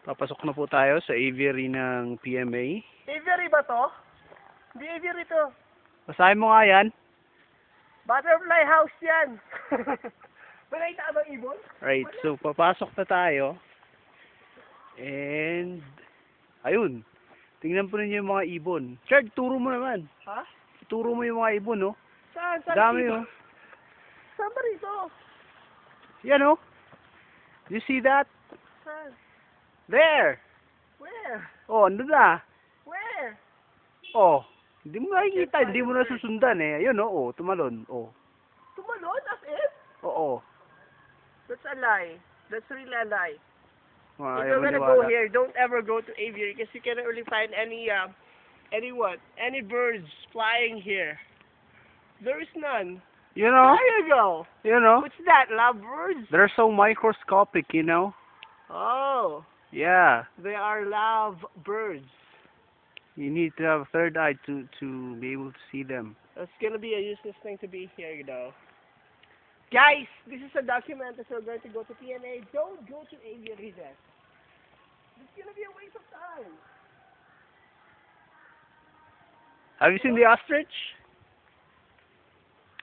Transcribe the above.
Papasok na po tayo sa aviary ng PMA. Aviary ba to? Hindi aviary to. Basahin mo nga yan. Butterfly house yan. Wala yung tamang ibon? Right, so papasok na tayo. And, ayun. Tingnan po ninyo yung mga ibon. Chard, turo mo naman. Ha? Turo mo yung mga ibon, no? Saan? Saan? Dami, ibon? oh. Saan ba rito? Yan, oh. You see that? Saan? There! Where? Oh, andun na. Where? Oh, hindi mo nakikita, hindi mo nasusundan eh. Ayun, oh, tumalon. Oh. Tumalon? As if? Oo. That's a lie. That's really a lie. If Ayaw you're gonna maniwala. go here, don't ever go to aviary because you cannot really find any birds flying here. There is none. You know? There you go. You know? What's that? Lovebirds? They're so microscopic, you know? Oh, Yeah. they are lovebirds. You need to have a third eye to be able to see them. That's gonna be a useless thing to be here, you know. Guys, this is a document that we're going to go to PNA. Don't go to aviary then. It's gonna be a waste of time. Have you seen the ostrich?